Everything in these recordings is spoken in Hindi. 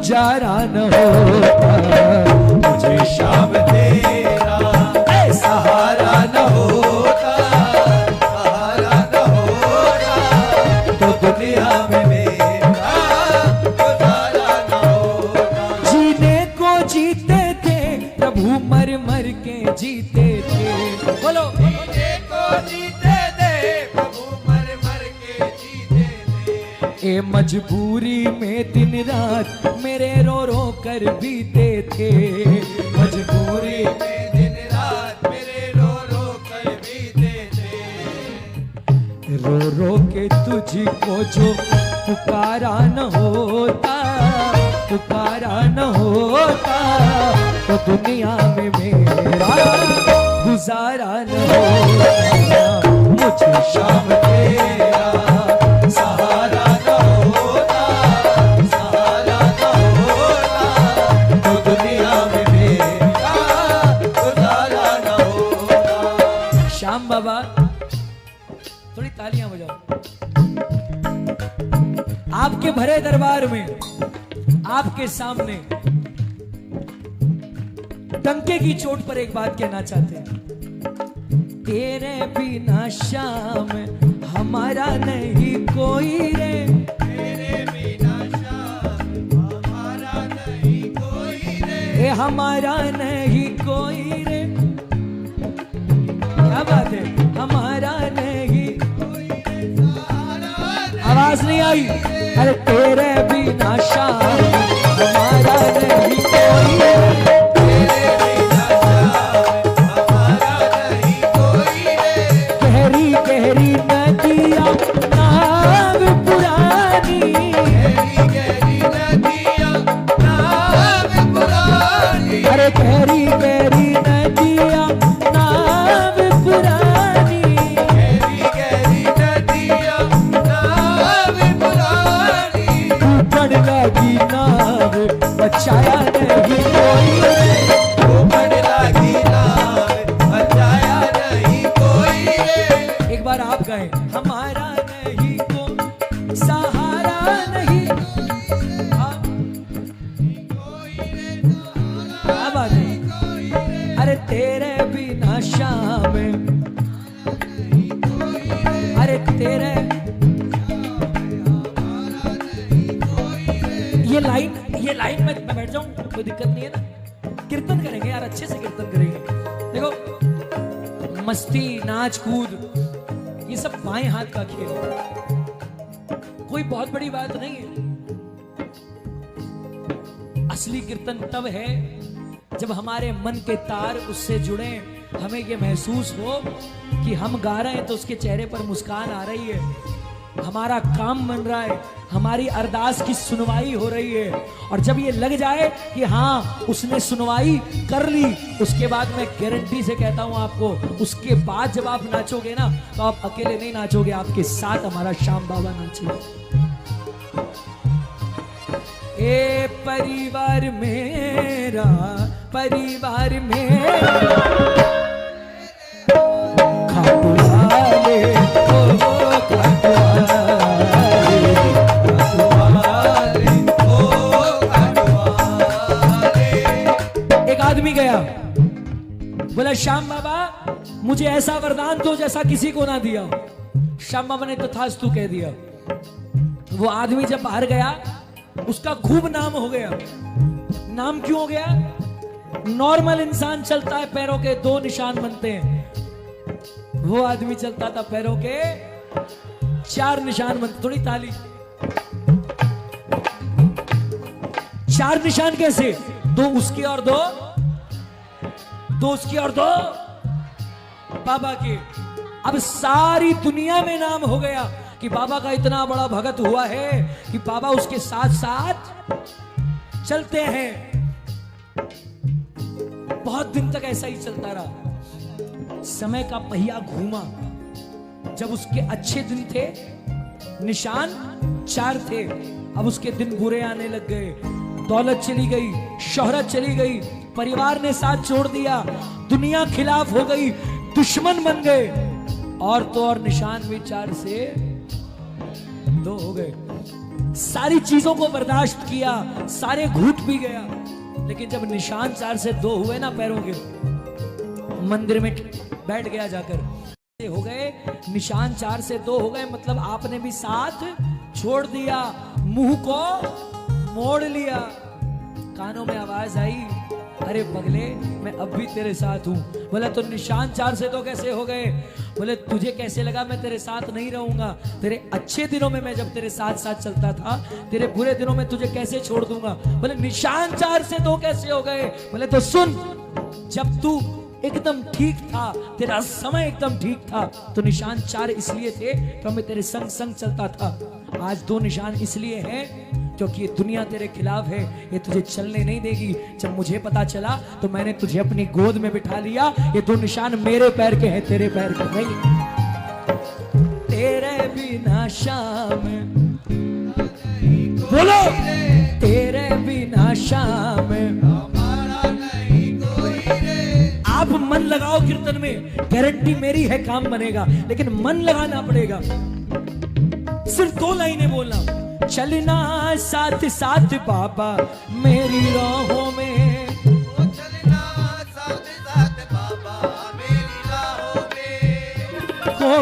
गुजारा न होता, मुझे शाम तेरा सहारा न होता, सहारा न होता, तो दुनिया में मेरा गुजारा न होता। जीने को जीते थे प्रभु, मर मर के जीते थे, बोलो जीने को जीते थे प्रभु, मर मर के जीते थे। ए मजबूरी में दिन रात मेरे रो रो कर बीते थे, मजबूरी में दिन रात मेरे रो रो कर बीते थे। रो रो के तुझको जो पुकारा न होता, पुकारा न होता, तो दुनिया में मेरा गुजारा न होता, मुझे शाम तेरा सहारा न होता, सहारा न होता, तो दुनिया में मेरा गुजारा न होता। श्याम बाबा, थोड़ी तालियां बजाओ। आपके भरे दरबार में, आपके सामने डंके की चोट पर एक बात कहना चाहते हैं। तेरे बिना श्याम हमारा नहीं कोई रे, तेरे बिना श्याम हमारा नहीं कोई रे, हमारा नहीं कोई रे। क्या बात है, हमारा नहीं कोई रे, आवाज नहीं आई। अरे तेरे बिना श्याम हमारा नहीं कोई रे, गहरी नदियाँ नाव पुरानी, गहरी गहरी नदियाँ नाव पुरानी, अरे गहरी गहरी नदियाँ नाव पुरानी, गहरी गहरी नदियाँ नाव पुरानी, डूबने लगी नाव बचाया नहीं कोई, डूबने लगी नाव बचाया नहीं कोई। एक बार आप गए, हमारा नहीं को सहारा नहीं, क्या बात है। अरे तेरे बिना श्याम, अरे तेरे, ये लाइन में बैठ जाऊं कोई दिक्कत नहीं है ना। कीर्तन करेंगे यार, अच्छे से कीर्तन करेंगे। देखो मस्ती नाच कूद ये सब बाएं हाथ का खेल है, कोई बहुत बड़ी बात नहीं है। असली कीर्तन तब है जब हमारे मन के तार उससे जुड़े, हमें ये महसूस हो कि हम गा रहे हैं तो उसके चेहरे पर मुस्कान आ रही है, हमारा काम बन रहा है, हमारी अरदास की सुनवाई हो रही है। और जब ये लग जाए कि हाँ उसने सुनवाई कर ली, उसके बाद मैं गारंटी से कहता हूं आपको, उसके बाद जब आप नाचोगे ना तो आप अकेले नहीं नाचोगे, आपके साथ हमारा श्याम बाबा नाचेगा। ए परिवार मेरा, परिवार मेरा, खाटू वाले ओ खाटू आदमी गया, बोला श्याम बाबा मुझे ऐसा वरदान दो जैसा किसी को ना दिया। श्याम बाबा ने तथास्तु कह दिया। वो आदमी जब बाहर गया उसका खूब नाम हो गया। नाम क्यों हो गया? नॉर्मल इंसान चलता है पैरों के 2 निशान बनते हैं, वो आदमी चलता था पैरों के 4 निशान बनते। थोड़ी ताली। 4 निशान कैसे? 2 उसके और 2 उसके और 2 बाबा के। अब सारी दुनिया में नाम हो गया कि बाबा का इतना बड़ा भगत हुआ है कि बाबा उसके साथ साथ चलते हैं। बहुत दिन तक ऐसा ही चलता रहा। समय का पहिया घूमा। जब उसके अच्छे दिन थे, निशान 4 थे, अब उसके दिन बुरे आने लग गए। दौलत चली गई, शोहरत चली गई, परिवार ने साथ छोड़ दिया, दुनिया खिलाफ हो गई, दुश्मन बन गए, और तो और निशान भी 4 से 2 हो गए। सारी चीजों को बर्दाश्त किया, सारे घूट भी गया, लेकिन जब निशान 4 से 2 हुए ना पैरों के, मंदिर में बैठ गया जाकर। हो गए निशान 4 से 2 हो गए, मतलब आपने भी साथ छोड़ दिया, मुंह को मोड़ लिया। कानों में आवाज आई, अरे पगले मैं अब भी तेरे साथ हूं। बोला तो निशान 4 से 2 कैसे हो गए? बोले तुझे कैसे लगा मैं तेरे साथ नहीं रहूंगा? तेरे अच्छे दिनों में मैं जब तेरे साथ साथ चलता था, तेरे बुरे दिनों में तुझे कैसे छोड़ दूंगा? बोले निशान 4 से 2 कैसे हो गए? बोले तो सुन, जब तू एकदम ठीक था, तेरा समय एकदम ठीक था, तो निशान 4 इसलिए थे तो मैं तेरे संग संग चलता था। आज 2 निशान इसलिए हैं क्योंकि ये दुनिया तेरे खिलाफ है, ये तुझे चलने नहीं देगी। जब मुझे पता चला तो मैंने तुझे अपनी गोद में बिठा लिया। ये 2 निशान मेरे पैर के हैं, तेरे पैर के नहीं। तेरे बिना शाम, बोलो तेरे बिना शाम, आप मन लगाओ कीर्तन में, गारंटी मेरी है काम बनेगा, लेकिन मन लगाना पड़ेगा। सिर्फ 2 लाइनें बोलना, चलना साथ साथ बाबा मेरी राहों में, चलना साथ साथ बाबा मेरी राहों में। को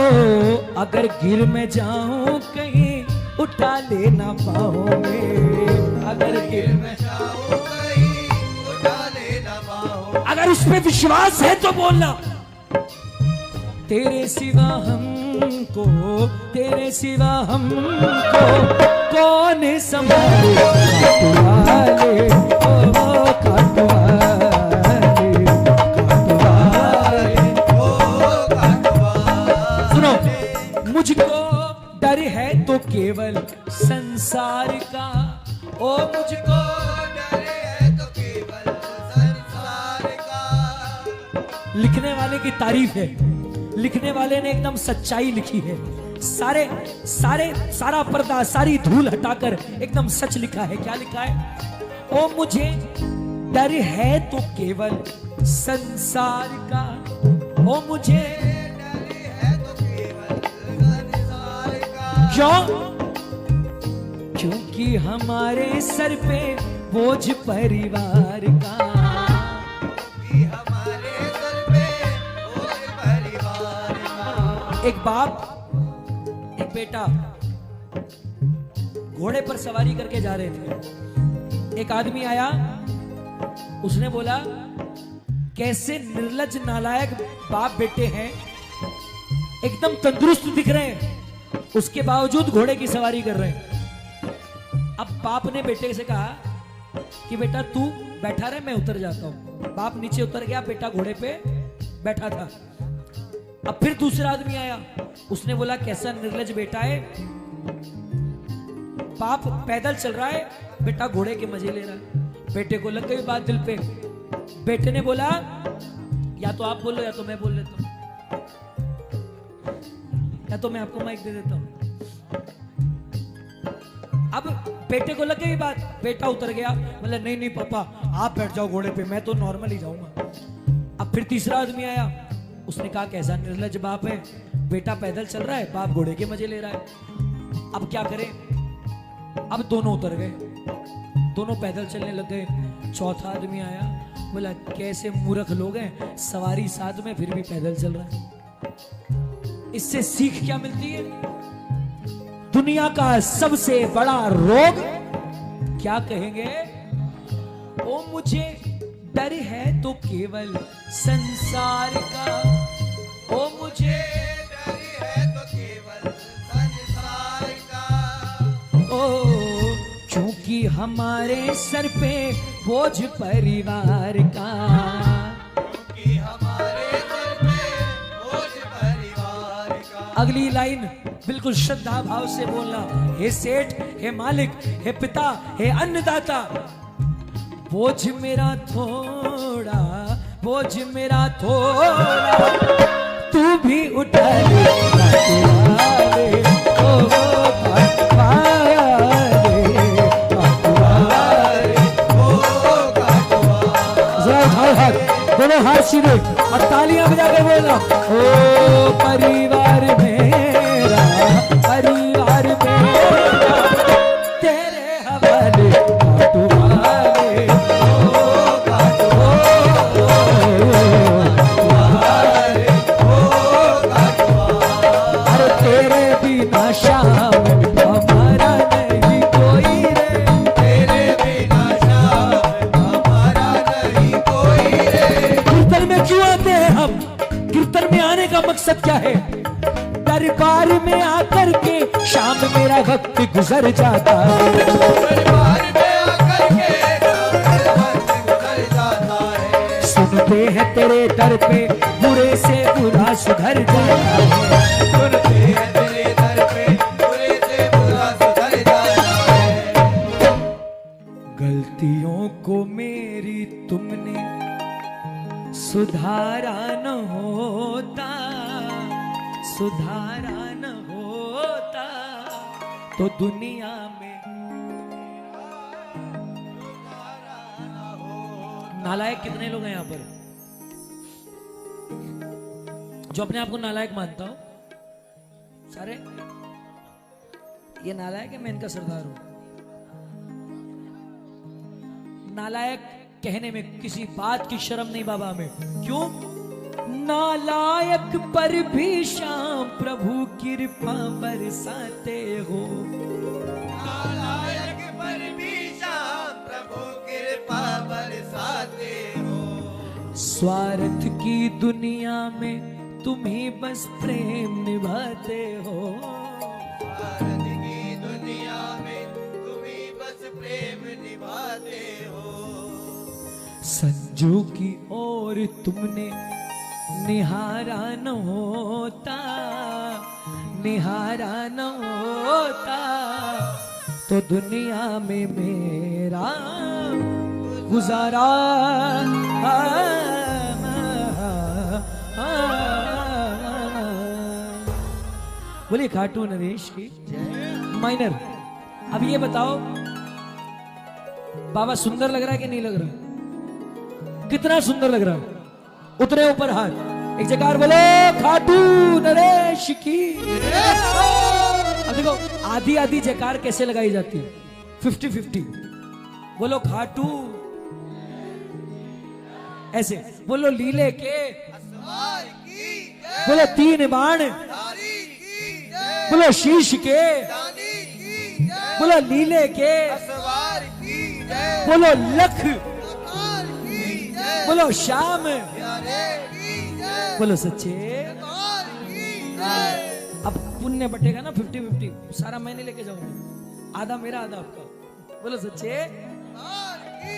अगर गिर मैं जाऊं कहीं उठा लेना बाहों में, अगर गिर मैं जाऊं कहीं उठा लेना बाहों। अगर उस पे विश्वास है तो बोलना, तेरे सिवा हमको, तेरे सिवा हमको कौन संभाले, काटवाले ओ काटवाले, काटवाले ओ काटवाले। सुनो, मुझको डर है तो केवल संसार का, ओ मुझको डर है तो केवल संसार का। लिखने वाले की तारीफ है, लिखने वाले ने एकदम सच्चाई लिखी है। सारा पर्दा, सारी धूल हटाकर एकदम सच लिखा है। क्या लिखा है? ओ मुझे डर है तो केवल संसार का, ओ मुझे डर है तो केवल संसार का। क्यों? क्योंकि हमारे सर पे बोझ परिवार का, हमारे सर पे बोझ परिवार का। एक बाप एक बेटा घोड़े पर सवारी करके जा रहे थे। एक आदमी आया, उसने बोला कैसे निर्लज्ज नालायक बाप बेटे हैं, एकदम तंदुरुस्त दिख रहे हैं, उसके बावजूद घोड़े की सवारी कर रहे हैं। अब बाप ने बेटे से कहा कि बेटा तू बैठा रहे, मैं उतर जाता हूं। बाप नीचे उतर गया, बेटा घोड़े पे बैठा था। अब फिर दूसरा आदमी आया, उसने बोला कैसा निर्लज्ज बेटा है, बाप पैदल चल रहा है, बेटा घोड़े के मजे ले रहा है। बेटे को लग गई बात दिल पे। बेटे ने बोला या तो आप बोलो या तो मैं बोल लेता हूं, या तो मैं आपको माइक दे देता हूं। अब बेटे को लग गई बात, बेटा उतर गया, बोला नहीं नहीं पापा आप बैठ जाओ घोड़े पे, मैं तो नॉर्मल ही जाऊंगा। अब फिर तीसरा आदमी आया, उसने कहा कैसा निर्लज्ज बाप है, बेटा पैदल चल रहा है, बाप घोड़े के मजे ले रहा है, अब क्या करें? अब दोनों उतर गए, दोनों पैदल चलने लग गए। चौथा आदमी आया, बोला कैसे मूर्ख लोग हैं, सवारी साथ में फिर भी पैदल चल रहा है। इससे सीख क्या मिलती है? दुनिया का सबसे बड़ा रोग क्या कहेंगे? ओ मुझे डर है तो केवल संसार का, ओ मुझे डर है तो केवल संसार का। ओ क्योंकि हमारे सर पे बोझ परिवार का, क्योंकि हमारे सर पे बोझ परिवार का। अगली लाइन बिल्कुल श्रद्धा भाव से बोलना, हे सेठ, हे मालिक, हे पिता, हे अन्नदाता, बोझ मेरा थोड़ा, बोझ मेरा थोड़ा, तू भी उठा ले, दोनों हाथ सीधे और तालियां बजा के बोलना, ओ परिवार मेरा, परिवार मेरा, वाले खाटू वाले अरे तेरे बिना शाम हमारा नहीं कोई रे, तेरे बिना शाम हमारा नहीं कोई रे। कीर्तन में क्यों आते हैं हम? कीर्तन में आने का मकसद क्या है? दरबार में आकर के शाम मेरा वक्त गुजर जाता है, दरबार में आकर के मेरा वक्त गुजर जाता है। सुनते हैं तेरे दर पे बुरे से बुरा सुधर जाता है, सुनते हैं तेरे दर पे बुरे से बुरा सुधर जाता है। गलतियों को मेरी तुमने सुधारा न होता, सुधारा न होता तो दुनिया में नालायक कितने लोग हैं यहाँ पर? जो अपने आप को नालायक मानता हूं सारे, ये नालायक है, मैं इनका सरदार हूं। नालायक कहने में किसी बात की शर्म नहीं बाबा में। क्यों? नालायक पर भी शाम प्रभु कृपा बरसाते हो, नालायक पर भी शाम प्रभु कृपा बरसाते हो। स्वार्थ की दुनिया में तुम ही बस प्रेम निभाते हो, भारत की दुनिया में तुम ही बस प्रेम निभाते हो। संजू की ओर तुमने निहारा न होता, निहारा न होता तो दुनिया में मेरा गुजारा बोलिए खाटू नरेश की माइनर। अब ये बताओ बाबा सुंदर लग रहा है कि नहीं लग रहा? कितना सुंदर लग रहा है? उतने ऊपर हाथ, एक जगह बोलो खाटू नरेश की। अब देखो आधी आधी जकार कैसे लगाई जाती है? 50-50। बोलो खाटू, ऐसे बोलो लीले के, असवार की जय, बोलो तीन बाण, धारी की जय, बोलो शीश के, दानी की जय, बोलो लीले के, असवार की जय, बोलो लख, असवार की जय, बोलो श्याम, प्यारे की जय, बोलो सच्चे। असवार की जय। अब पुण्य बटेगा ना 50-50, सारा मैंने लेके जाऊंगा, आधा मेरा आधा आपका। बोलो सच्चे। असवार की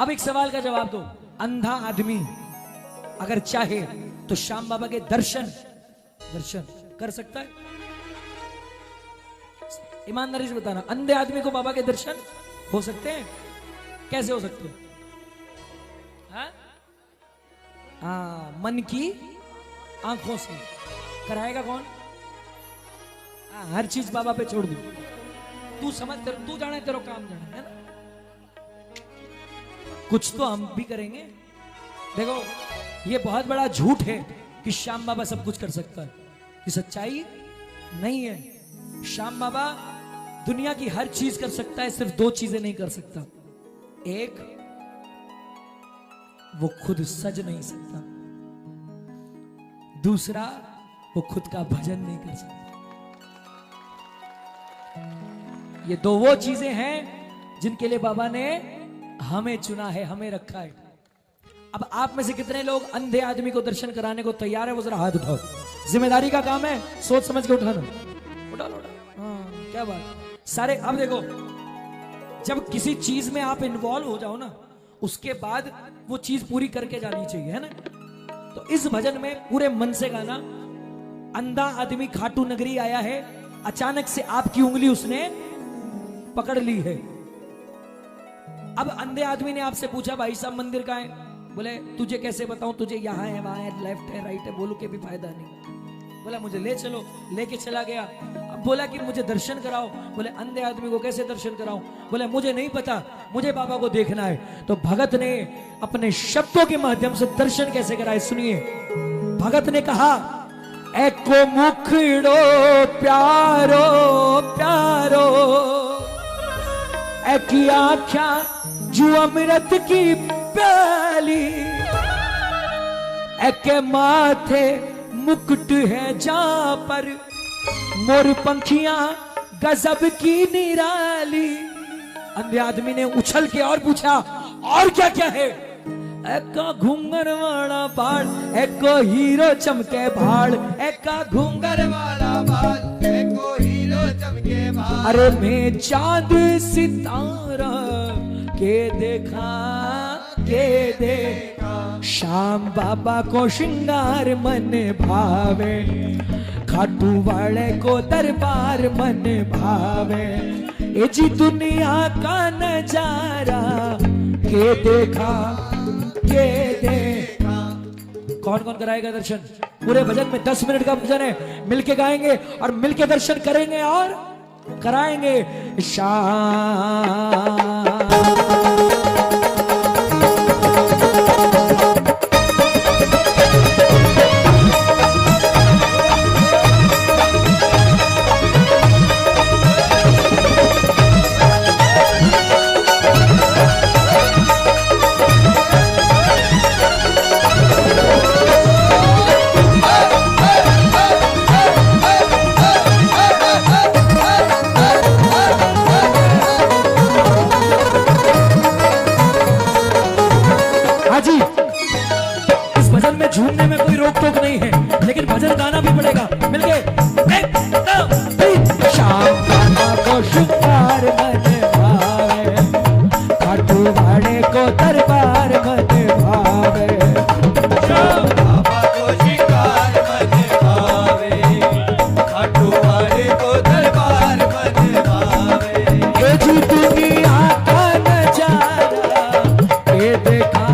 अब एक सवाल का जवाब दो। अंधा आदमी अगर चाहे तो श्याम बाबा के दर्शन कर सकता है? ईमानदारी से बताना, अंधे आदमी को बाबा के दर्शन हो सकते हैं? कैसे हो सकते हैं? हाँ, मन की आंखों से। कराएगा कौन? हर चीज बाबा पे छोड़ दो, तू समझ, तू जाने, तेरा काम जाने, है ना? कुछ तो हम भी करेंगे। देखो ये बहुत बड़ा झूठ है कि श्याम बाबा सब कुछ कर सकता है, कि सच्चाई नहीं है। श्याम बाबा दुनिया की हर चीज कर सकता है, सिर्फ दो चीजें नहीं कर सकता। एक, वो खुद सज नहीं सकता, दूसरा वो खुद का भजन नहीं कर सकता। ये दो वो चीजें हैं जिनके लिए बाबा ने हमें चुना है, हमें रखा है। अब आप में से कितने लोग अंधे आदमी को दर्शन कराने को तैयार है? वो जरा हाथ उठाओ। जिम्मेदारी का काम है, सोच समझ के उठाना। उठा लो, हाँ, क्या बात। सारे अब देखो, जब किसी चीज में आप इन्वॉल्व हो जाओ ना, उसके बाद वो चीज पूरी करके जानी चाहिए, है ना? तो इस भजन में पूरे मन से गाना। अंधा आदमी खाटू नगरी आया है, अचानक से आपकी उंगली उसने पकड़ ली है। अब अंधे आदमी ने आपसे पूछा, भाई साहब मंदिर कहाँ है? बोले तुझे कैसे बताऊं, तुझे यहाँ है, वहां है, लेफ्ट है, राइट है, बोलो के भी फायदा नहीं। बोला मुझे ले चलो, लेके चला गया। अब बोला कि मुझे दर्शन कराओ। बोले अंधे आदमी को कैसे दर्शन कराऊं? बोले मुझे नहीं पता, मुझे बाबा को देखना है। तो भगत ने अपने शब्दों के माध्यम से दर्शन कैसे कराए, सुनिए। भगत ने कहा, एको मुखड़ो प्यारो प्यारो, की आख्या जो अमृत की प्याली, के माथे मुकुट है जा पर, मोर पंखियां गजब की निराली। अंधे आदमी ने उछल के और पूछा, और क्या क्या है? एका घूंगर वाला बाल, एको हीरो चमके भाड़, एका घूंगर वाला बाल, एको हीरो चमके भाड़। अरे मैं चांद सितारा के देखा, के देखा, श्याम बाबा को श्रृंगार मन भावे, खाटू वाले को दरबार मन भावे। ये जी दुनिया का नजारा के देखा, के देखा। कौन कौन कराएगा दर्शन? पूरे भजन में 10 मिनट का भजन है, मिलके गाएंगे और मिलके दर्शन करेंगे और कराएंगे। झूमने में कोई रोक टोक नहीं है, लेकिन भजन गाना भी पड़ेगा। मिलके 1 2 3। श्याम बाबा को श्रृंगार मन भावे, खाटू वाले को दरबार मन भावे। श्याम बाबा को श्रृंगार मन भावे, खाटू वाले को दरबार मन भावे। ये जी दुनिया का नजारा ये देखा,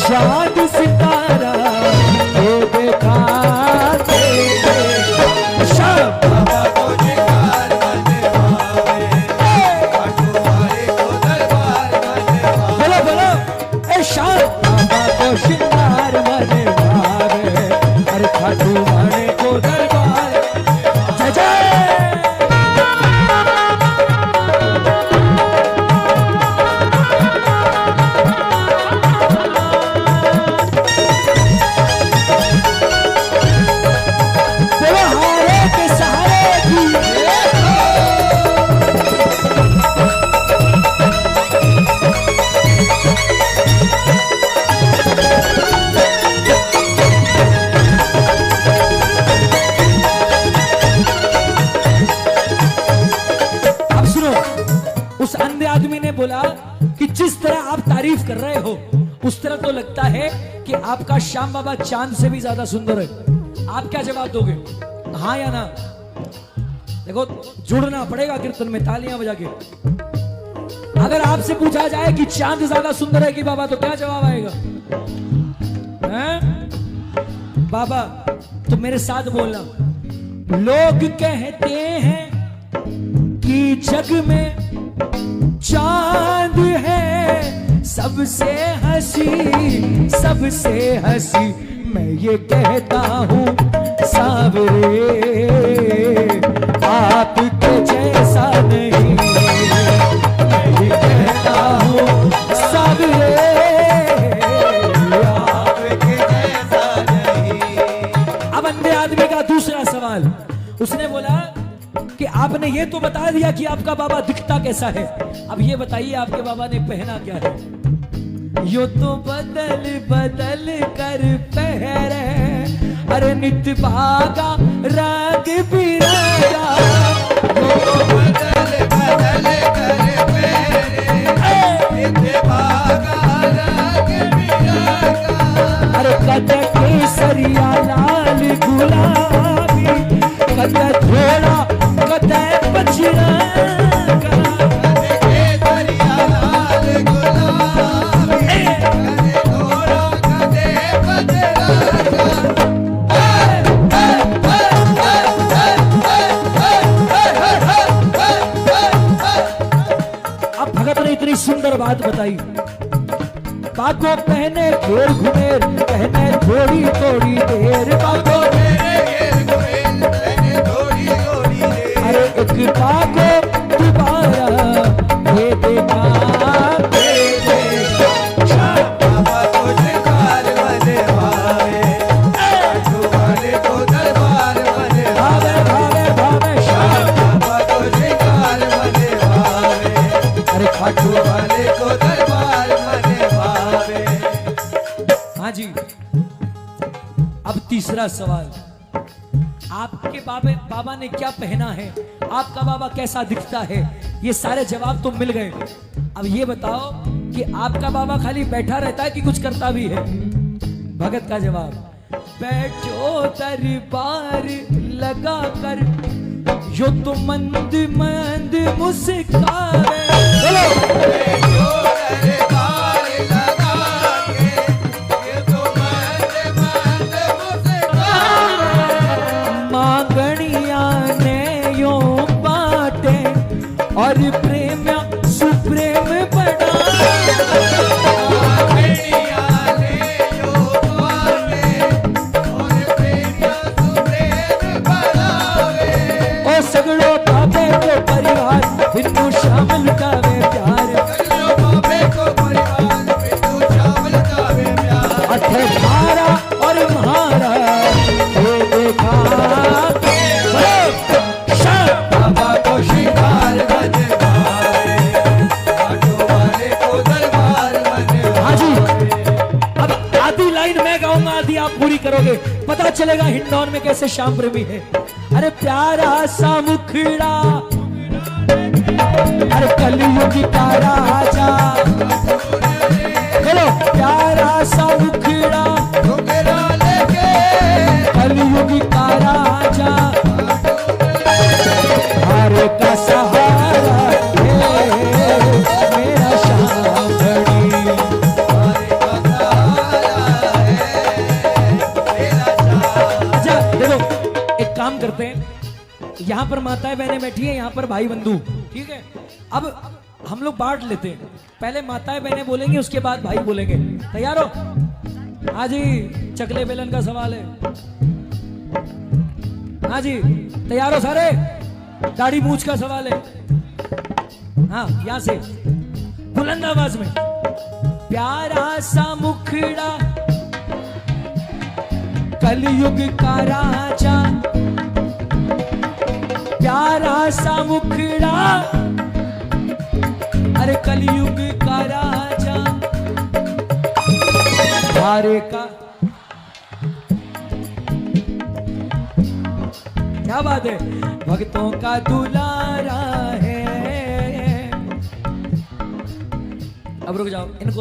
चांद सितारा ये देखा, श्याम बाबा को श्रृंगार मन भावे, खाटू वाले को दरबार मन भावे। बोलो बोलो, श्याम बाबा को श्रृंगार मन भावे, अरे खाटू वाले को दरबार। जय जय। आदमी ने बोला कि जिस तरह आप तारीफ कर रहे हो उस तरह तो लगता है कि आपका श्याम बाबा चांद से भी ज्यादा सुंदर है। आप क्या जवाब दोगे, हाँ या ना? देखो जुड़ना पड़ेगा कीर्तन में, तालियां बजा के। अगर आपसे पूछा जाए कि चांद ज्यादा सुंदर है कि बाबा, तो क्या जवाब आएगा? हैं? बाबा तो मेरे साथ बोलना। लोग कहते हैं कि जग में चांद है सबसे हंसी, सबसे हंसी। मैं ये कहता हूँ सावरे आपके जैसा नहीं, मैं ये कहता हूँ सावरे आपके जैसा नहीं। अब अंधे आदमी का दूसरा सवाल, उसने बोला कि आपने ये तो बता दिया कि आपका बाबा दिखता कैसा है, अब ये बताइए आपके बाबा ने पहना क्या है। यो तो बदल बदल कर पहरे, अरे नित भागा राग बिरंगा। यो तो बदल बदल कर पहरे, नित भागा राग बिरंगा। अरे कद केसरिया लाल गुलाबी, कद थोड़ा कद बचरा, इतनी सुंदर बात बताई। बाको पहने घेर घुमेर, पहने थोड़ी थोड़ी देर, बाको पहने थोड़ी थोड़ी देर। अरे एक बाको दोबारा ये देखा, बाबा को शिकार बने भावे, खाटू वाले को दरबार बने भावे भावे भावे श्याम। बाबा को शिकार बने भावे, अरे खाटू वाले को दरबार बने भावे। हाँ जी, अब तीसरा सवाल, आपके बाबा ने क्या पहना है, आपका बाबा कैसा दिखता है, ये सारे जवाब तो मिल गए। अब ये बताओ कि आपका बाबा खाली बैठा रहता है कि कुछ करता भी है। भगत का जवाब, बैठो दरबार लगा कर, यो तो मंद मंद मुस्कावे। जो दरबार लगा के, ये तो मंद मंद मुस्कावे। मांगणिया ने यो बाटे, और प्रेम सुप्रेम बड़ा। प्रेमिया ने जो बाटे, और प्रेमिया सुप्रेम बढ़ावे। ओ सगड़ो बाबे को परिवार, बिनु शामिल कावे प्यार। सगड़ो बाबे को परिवार, बिनु शामिल कावे प्यार। अठे मारा और म्हारा ये देखा, बाबा को शिकार बने भावे, खाटू वाले को दरबार बने हाँ जी। भावे। अब आधी लाइन मैं गाऊंगा, आधी आप पूरी करोगे, पता चलेगा हिंडौन में कैसे श्याम प्रेमी है। अरे प्यारा सा मुखड़ा, अरे कलयुग का राजा, बोलो प्यारा सा मुखड़ा, घुंघरा लेके कलयुग का राजा, हारे का सहारा है मेरा श्याम घड़ी। हमारे का सहारा है मेरा श्याम। अच्छा देखो, एक काम करते हैं, यहाँ पर माताएं बहनें बैठी हैं, यहाँ पर भाई बंधु, ठीक है। अब हम लोग बांट लेते हैं, पहले माताएं बहनें बोलेंगे, उसके बाद भाई बोलेंगे। तैयार हो? हाँ जी, चकले बेलन का सवाल है। हाँ जी, तैयार हो सारे? दाढ़ी मूछ का सवाल है। हाँ, यहां से बुलंद आवाज में, प्यारा सा मुखड़ा, कलयुग का राजा, प्यारा सा मुखड़ा, अरे कलयुग का राजा, हारे का। क्या बात है, भक्तों का दुलारा है। अब रुक जाओ, इनको